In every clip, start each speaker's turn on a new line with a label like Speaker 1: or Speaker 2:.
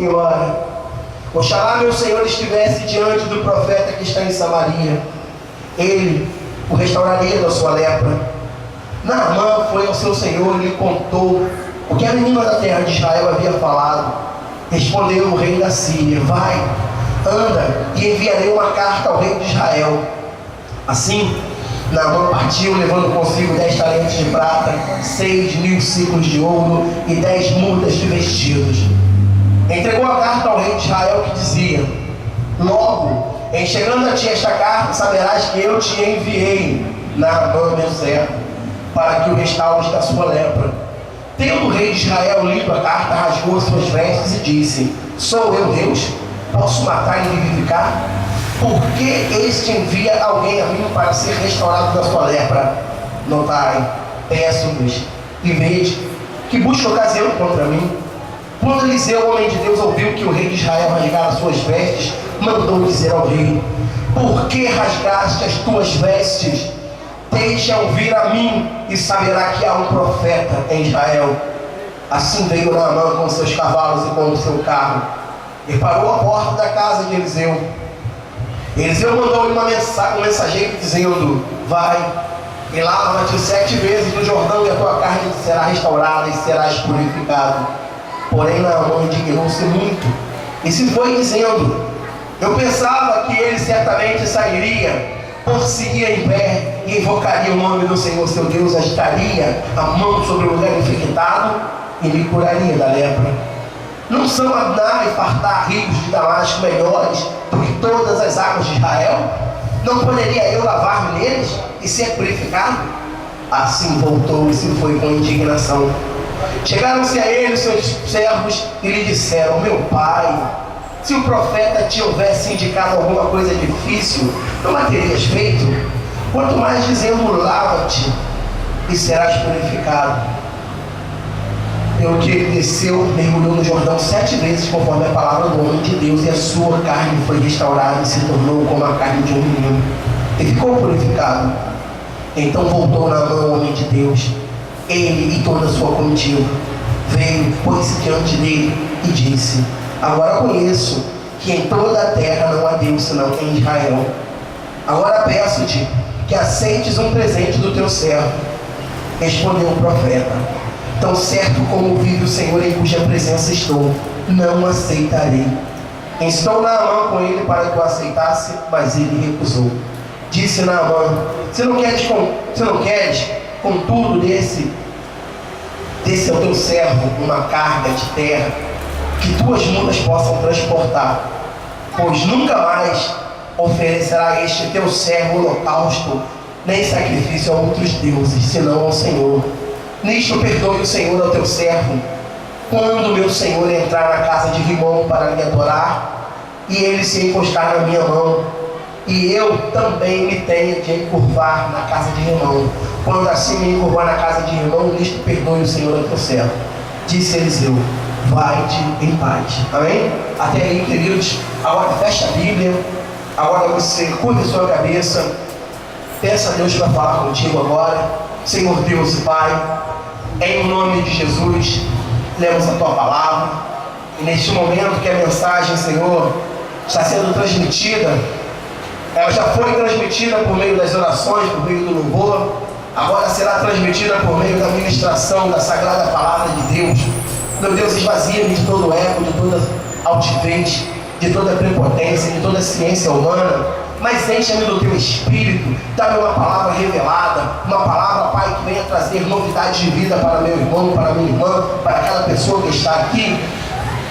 Speaker 1: Senhora, oxalá meu Senhor estivesse diante do profeta que está em Samaria, ele o restauraria da sua lepra. Naamã foi ao seu Senhor e lhe contou o que a menina da terra de Israel havia falado. Respondeu o rei da Síria: vai, anda, e enviarei uma carta ao rei de Israel. Assim, Naamã partiu, levando consigo 10 talentos de prata, 6.000 ciclos de ouro e 10 mudas de vestidos. Entregou a carta ao rei de Israel, que dizia: logo, em chegando a ti esta carta, saberás que eu te enviei, Naamã, meu servo, para que o restaures da sua lepra. Tendo o rei de Israel lido a carta, rasgou suas vestes e disse: sou eu Deus? Posso matar e vivificar? Por que este envia alguém a mim para ser restaurado da sua lepra? Notai, peço-vos, e vede, que busca ocasião contra mim. Quando Eliseu, o homem de Deus, ouviu que o rei de Israel rasgara suas vestes, mandou dizer ao rei: por que rasgaste as tuas vestes? Deixa-o vir a mim, e saberá que há um profeta em Israel. Assim veio Naamã com seus cavalos e com o seu carro, e parou à porta da casa de Eliseu. Eliseu mandou-lhe um mensageiro dizendo: vai, e lava-te 7 vezes no Jordão, e a tua carne será restaurada e serás purificado. Porém Naamã indignou-se muito e se foi dizendo: eu pensava que ele certamente sairia, por-se-ia em pé e invocaria o nome do Senhor seu Deus, agitaria a mão sobre o lugar infectado e me curaria da lepra. Não são Abná e Fartá, rios de Damasco, melhores do que todas as águas de Israel? Não poderia eu lavar-me neles e ser purificado? Assim voltou e se foi com indignação. Chegaram-se a ele os seus servos e lhe disseram: meu pai, se o profeta te houvesse indicado alguma coisa difícil, não a terias feito? Quanto mais dizendo: lava-te e serás purificado. Pelo que ele desceu, mergulhou no Jordão 7 vezes, conforme a palavra do homem de Deus, e a sua carne foi restaurada e se tornou como a carne de um menino, e ficou purificado. Então voltou Naamã, o homem de Deus, ele e toda a sua comitiva. Veio, pôs-se diante dele e disse: agora conheço que em toda a terra não há Deus senão em Israel. Agora peço-te que aceites um presente do teu servo. Respondeu o profeta: tão certo como vive o Senhor em cuja presença estou, não aceitarei. Instou Naamã com ele para que o aceitasse, mas ele recusou. Disse Naamã: se não queres contudo desse ao teu servo uma carga de terra que tuas mulas possam transportar, pois nunca mais oferecerá este teu servo holocausto, nem sacrifício a outros deuses, senão ao Senhor. Nisto perdoe o Senhor ao teu servo, quando meu Senhor entrar na casa de Rimom para lhe adorar, e ele se encostar na minha mão, e eu também me tenho de encurvar na casa de Rimom. Quando assim me encurvar na casa de Rimom, nisto perdoe o Senhor ao teu servo. Disse Eliseu: vai-te em paz. Amém? Até aí, queridos. Agora fecha a Bíblia. Agora você curva a sua cabeça. Peça a Deus para falar contigo agora. Senhor Deus e Pai, em nome de Jesus, lemos a tua palavra. E neste momento que a mensagem, Senhor, está sendo transmitida, ela já foi transmitida por meio das orações, por meio do louvor, agora será transmitida por meio da ministração da sagrada palavra de Deus. Meu Deus, esvazia-me de todo ego, de toda altivez, de toda prepotência, de toda ciência humana, mas encha-me do teu Espírito. Dá-me uma palavra revelada, uma palavra, Pai, que venha trazer novidade de vida para meu irmão, para minha irmã, para aquela pessoa que está aqui.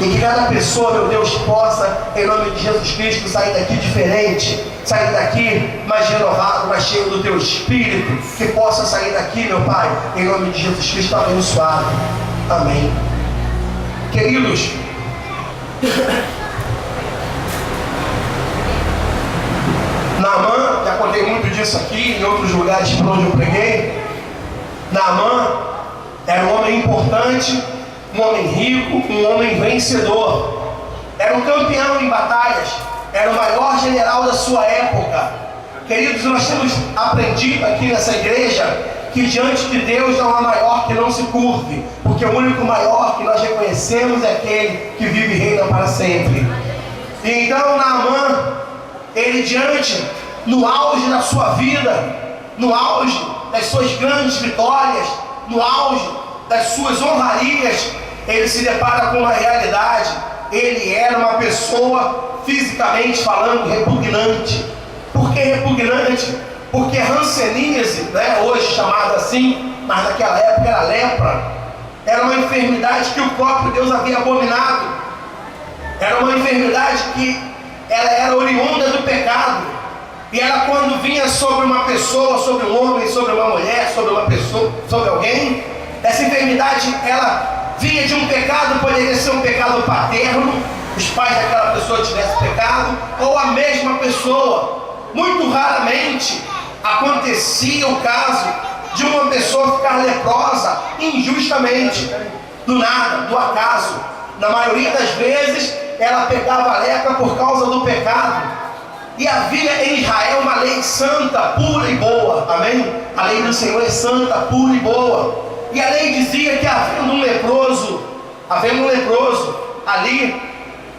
Speaker 1: E que cada pessoa, meu Deus, possa, em nome de Jesus Cristo, sair daqui diferente, sair daqui mais renovado, mais cheio do teu Espírito, que possa sair daqui, meu Pai, em nome de Jesus Cristo, abençoado. Amém. Queridos, Naamã, já contei muito disso aqui, em outros lugares por onde eu preguei. Naamã era um homem importante, um homem rico, um homem vencedor. Era um campeão em batalhas, era o maior general da sua época. Queridos, nós temos aprendido aqui nessa igreja que diante de Deus não há maior que não se curve, porque porque o único maior que nós reconhecemos é aquele que vive e reina para sempre. E então Naamã, ele no auge da sua vida, no auge das suas grandes vitórias, no auge das suas honrarias, ele se depara com uma realidade. Ele era uma pessoa, fisicamente falando, repugnante. Por que repugnante? Porque hanseníase, hoje chamada assim, mas naquela época era lepra. Era uma enfermidade que o próprio Deus havia abominado. Era uma enfermidade que ela era oriunda do pecado. E ela, quando vinha sobre uma pessoa, sobre um homem, sobre uma mulher, sobre uma pessoa, sobre alguém, essa enfermidade, ela vinha de um pecado. Poderia ser um pecado paterno, os pais daquela pessoa tivessem pecado, ou a mesma pessoa. Muito raramente acontecia o caso de uma pessoa ficar leprosa injustamente, do nada, do acaso. Na maioria das vezes ela pegava a lepra por causa do pecado. E havia em Israel uma lei santa, pura e boa, amém? A lei do Senhor é santa, pura e boa. E a lei dizia que havendo um leproso ali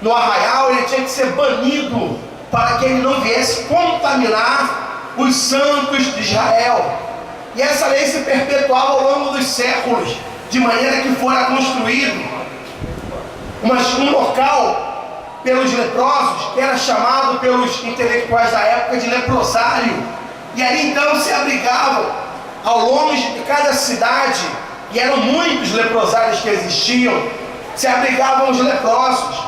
Speaker 1: no arraial, ele tinha que ser banido, para que ele não viesse contaminar os santos de Israel. E essa lei se perpetuava ao longo dos séculos, de maneira que fora construído um local pelos leprosos, que era chamado pelos intelectuais da época de leprosário. E ali então se abrigavam, ao longe de cada cidade, e eram muitos leprosários que existiam, se abrigavam os leprosos.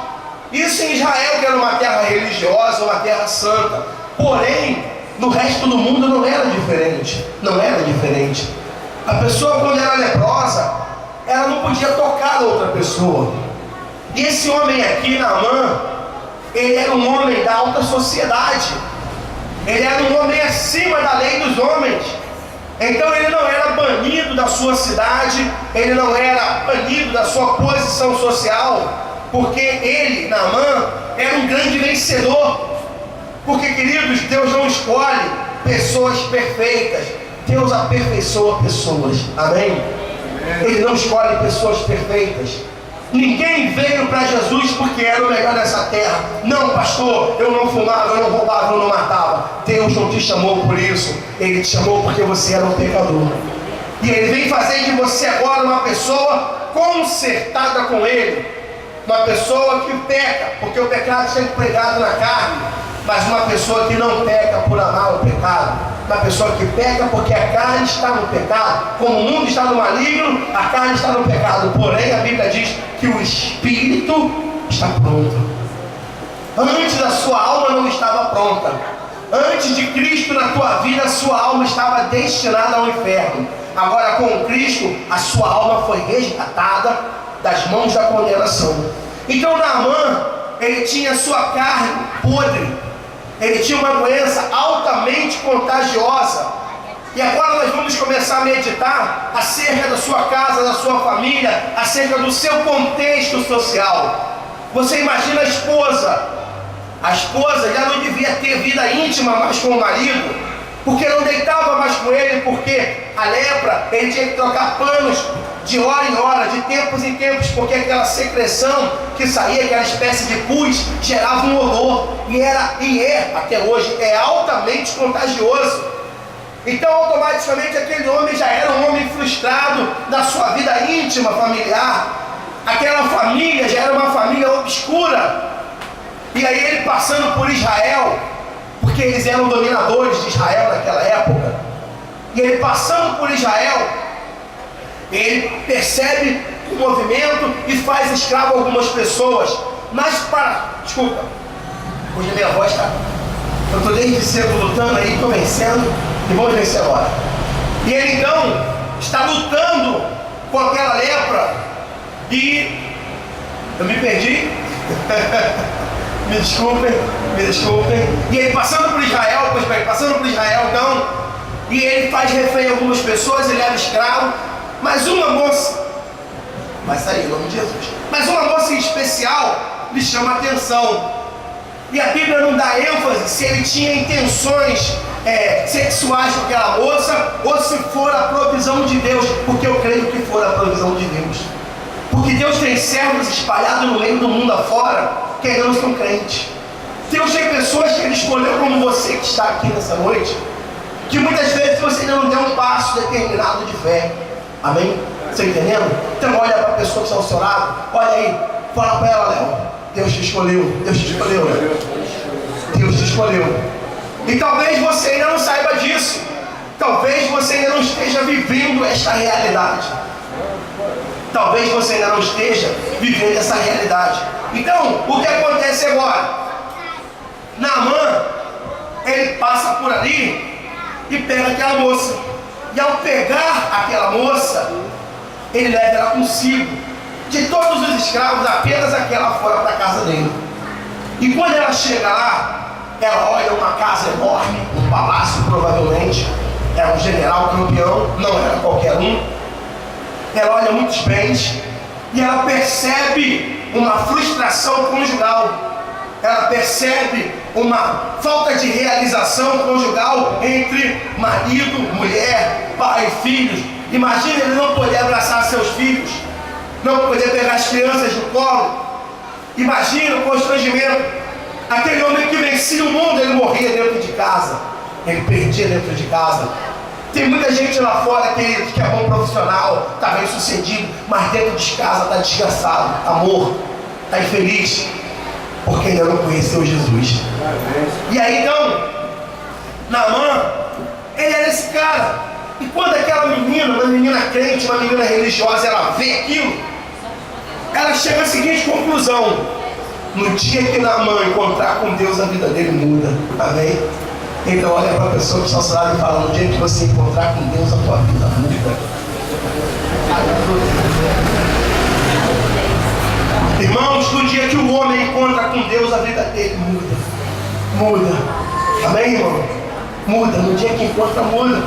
Speaker 1: Isso em Israel, que era uma terra religiosa, uma terra santa. Porém, no resto do mundo não era diferente. Não era diferente. A pessoa, quando era leprosa, ela não podia tocar a outra pessoa. E esse homem aqui, Naamã, ele era um homem da alta sociedade. Ele era um homem acima da lei dos homens. Então ele não era banido da sua cidade, ele não era banido da sua posição social, porque ele, Naamã, era um grande vencedor. Porque, queridos, Deus não escolhe pessoas perfeitas, Deus aperfeiçoa pessoas, amém? Ele não escolhe pessoas perfeitas. Ninguém veio para Jesus porque era o melhor dessa terra. Não, pastor, eu não fumava, eu não roubava, eu não matava. Deus não te chamou por isso. Ele te chamou porque você era um pecador. E Ele vem fazer de você agora uma pessoa consertada com Ele. Uma pessoa que peca, porque o pecado está empregado na carne. Mas uma pessoa que não peca por amar o pecado. Uma pessoa que peca porque a carne está no pecado. Como o mundo está no maligno, a carne está no pecado. Porém, a Bíblia diz que o Espírito está pronto. Antes a sua alma não estava pronta. Antes de Cristo na tua vida, a sua alma estava destinada ao inferno. Agora com Cristo, a sua alma foi resgatada das mãos da condenação. Então Naamã, ele tinha sua carne podre. Ele tinha uma doença altamente contagiosa. E agora nós vamos começar a meditar acerca da sua casa, da sua família, acerca do seu contexto social. Você imagina a esposa já não devia ter vida íntima mais com o marido, porque não deitava mais com ele, porque a lepra, ele tinha que trocar panos de hora em hora, de tempos em tempos, porque aquela secreção que saía, aquela espécie de pus, gerava um odor, e até hoje, é altamente contagioso. Então automaticamente aquele homem já era um homem frustrado na sua vida íntima, familiar. Aquela família já era uma família obscura. E aí ele passando por Israel, porque eles eram dominadores de Israel naquela época, e ele passando por Israel, ele percebe o movimento e faz escravo algumas pessoas. Mas desculpa, hoje a minha voz está... Eu estou desde cedo lutando aí, estou vencendo, e vamos vencer agora. E ele então está lutando com aquela lepra, e eu me perdi. Me desculpem. E ele passando por Israel, então, e ele faz refém a algumas pessoas, ele era escravo, mas uma moça, vai sair em nome de Jesus, mas uma moça em especial lhe chama a atenção. E a Bíblia não dá ênfase se ele tinha intenções sexuais com aquela moça, ou se for a provisão de Deus, porque eu creio que for a provisão de Deus. Porque Deus tem servos espalhados no meio do mundo afora que ainda não são crentes. Deus tem pessoas que Ele escolheu como você que está aqui nessa noite, que muitas vezes você ainda não deu um passo determinado de fé. Amém? Você entendendo? Então olha para a pessoa que está ao seu lado, olha aí, fala para ela: Léo, Deus te escolheu, Deus te escolheu, Deus te escolheu. E talvez você ainda não saiba disso, talvez você ainda não esteja vivendo esta realidade, talvez você ainda não esteja vivendo essa realidade. Então, o que acontece agora? Naamã, ele passa por ali e pega aquela moça, e ao pegar aquela moça, ele leva ela consigo. De todos os escravos, apenas aquela fora para a casa dele. E quando ela chega lá, ela olha uma casa enorme, um palácio provavelmente, era um general campeão, não era qualquer um. Ela olha muitos bens e ela percebe uma frustração conjugal. Ela percebe uma falta de realização conjugal entre marido, mulher, pai e filhos. Imagina ele não poder abraçar seus filhos, não poder pegar as crianças no colo. Imagina o constrangimento. Aquele homem que vencia o mundo, ele morria dentro de casa, ele perdia dentro de casa. Tem muita gente lá fora que é bom profissional, está bem sucedido, mas dentro de casa está desgraçado, está morto, está infeliz, porque ainda não conheceu Jesus. E aí então, Naamã, ele era esse cara. E quando aquela menina, uma menina crente, uma menina religiosa, ela vê aquilo, ela chega à seguinte conclusão: no dia que Naamã encontrar com Deus, a vida dele muda. Amém? Então olha para a pessoa que está ao seu lado e fala: no dia que você encontrar com Deus, a tua vida muda. Irmãos, no dia que o homem encontra com Deus, a vida dele muda. Muda. Amém, irmão? Muda. No dia que encontra, muda.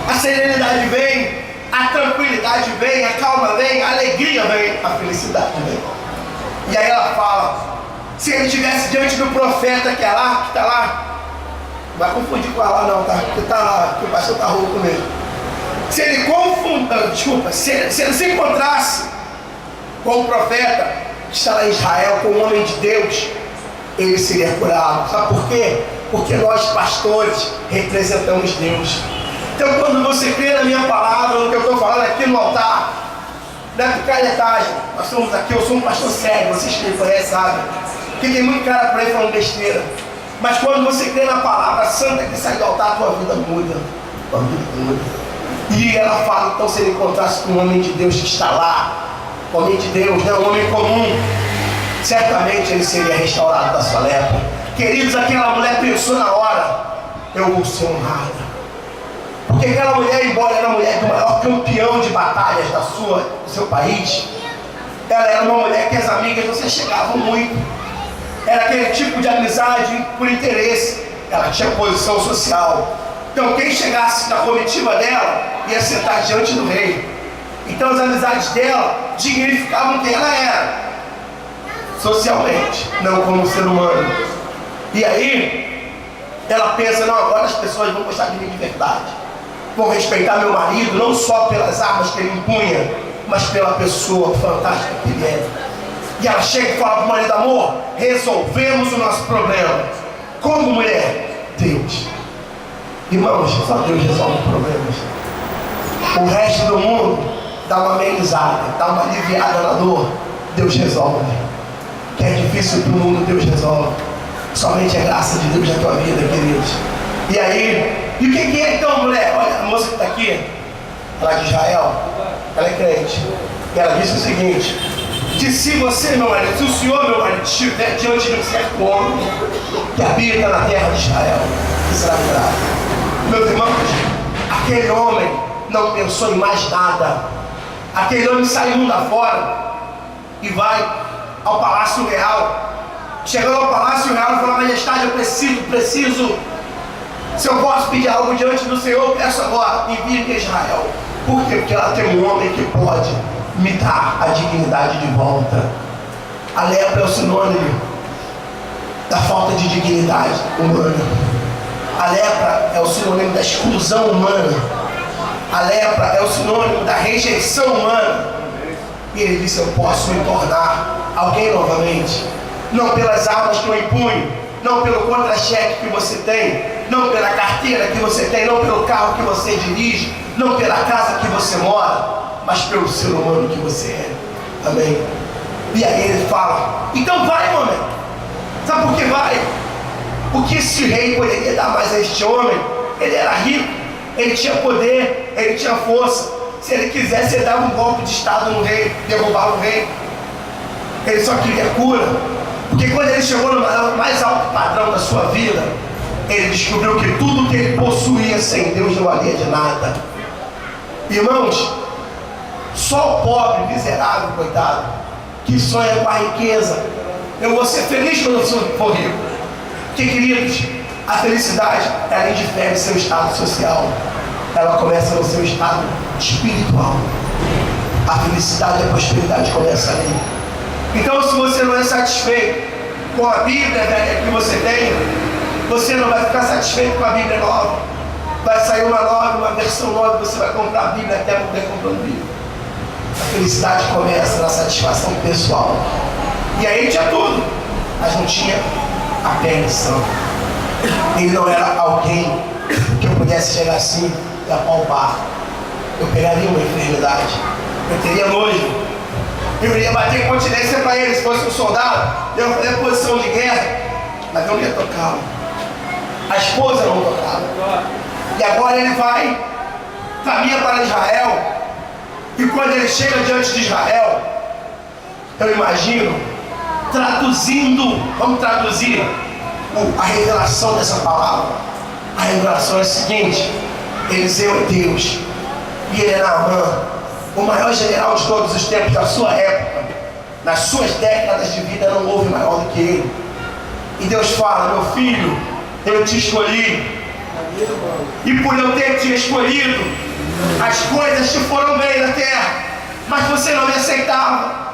Speaker 1: A serenidade vem, a tranquilidade vem, a calma vem, a alegria vem, a felicidade vem. E aí ela fala: se ele estivesse diante do profeta que está lá, não vai confundir com ela não, tá? Porque tá lá, que o pastor está rouco mesmo. Se ele se ele se encontrasse com o profeta que está lá em Israel, com o homem de Deus, ele seria curado. Sabe por quê? Porque nós pastores representamos Deus. Então quando você crê na minha palavra, no que eu estou falando aqui no altar, não é picaretagem. Nós somos aqui, eu sou um pastor sério, vocês que me conhecem sabem, porque tem muito cara por aí falando besteira. Mas quando você crê na palavra santa que sai do altar, a tua vida muda. Tua vida muda. E ela fala: então se ele encontrasse com um homem de Deus que está lá, homem de Deus, não é um homem comum, certamente ele seria restaurado da sua lepra. Queridos, aquela mulher pensou na hora: eu vou ser honrada. Porque aquela mulher, embora era a mulher do maior campeão de batalhas do seu país, ela era uma mulher que as amigas não se chegavam muito. Era aquele tipo de amizade por interesse. Ela tinha posição social. Então quem chegasse na comitiva dela ia sentar diante do rei. Então as amizades dela dignificavam quem ela era socialmente, não como ser humano. E aí ela pensa: não, agora as pessoas vão gostar de mim de verdade, vão respeitar meu marido, não só pelas armas que ele empunha, mas pela pessoa fantástica que ele é. E ela chega e fala para o marido: amor, resolvemos o nosso problema. Como mulher? Deus. Irmãos, só Deus resolve problemas. O resto do mundo dá uma amenizada, dá uma aliviada na dor. Deus resolve. Que é difícil para o mundo, Deus resolve. Somente a graça de Deus na tua vida, queridos. E aí, e o que é então, mulher? Olha, a moça que está aqui, ela é de Israel, ela é crente. E ela disse o seguinte: que se você, meu marido, se o senhor, meu marido, estiver diante de um certo homem que habita na terra de Israel, que será curado. Meus irmãos, aquele homem não pensou em mais nada. Aquele homem saiu mundo afora e vai ao Palácio Real. Chegando ao Palácio Real, ele falou: majestade, eu preciso, se eu posso pedir algo diante do Senhor, peço agora, envie-me a Israel. Por quê? Porque ela tem um homem que pode me dar a dignidade de volta. A lepra é o sinônimo da falta de dignidade humana. A lepra é o sinônimo da exclusão humana. A lepra é o sinônimo da rejeição humana. E ele disse: eu posso me tornar alguém novamente, não pelas armas que eu empunho, não pelo contra-cheque que você tem, não pela carteira que você tem, não pelo carro que você dirige, não pela casa que você mora, mas pelo ser humano que você é. Amém? E aí ele fala: então vai, homem. Sabe por que vai? Porque esse rei poderia dar mais a este homem. Ele era rico, ele tinha poder, ele tinha força. Se ele quisesse, ele dava um golpe de estado no rei, derrubava o rei. Ele só queria cura. Porque quando ele chegou no mais alto padrão da sua vida, ele descobriu que tudo que ele possuía sem Deus não valia de nada. Irmãos, só o pobre, miserável, coitado, que sonha com a riqueza: eu vou ser feliz quando eu for rico. Porque, queridos, a felicidade, ela indifere seu estado social. Ela começa no seu estado espiritual. A felicidade e a prosperidade começam ali. Então, se você não é satisfeito com a Bíblia velha que você tem, você não vai ficar satisfeito com a Bíblia nova. Vai sair uma nova, uma versão nova, você vai comprar a Bíblia até poder comprando Bíblia. A felicidade começa na satisfação pessoal. E aí tinha tudo, mas não tinha a permissão. Ele não era alguém que eu pudesse chegar assim e apalpar. Eu pegaria uma enfermidade, eu teria nojo, eu iria bater continência para ele. Se fosse um soldado, eu faria posição de guerra, mas eu não ia tocá-lo. A esposa não tocava. E agora ele vai, caminha para Israel, e quando ele chega diante de Israel, eu imagino traduzindo, vamos traduzir a revelação dessa palavra. A revelação é a seguinte: Eliseu é Deus, e ele é Naamã, o maior general de todos os tempos da sua época. Nas suas décadas de vida não houve maior do que ele. E Deus fala: meu filho, eu te escolhi, e por eu ter te escolhido, as coisas te foram bem na terra, mas você não me aceitava.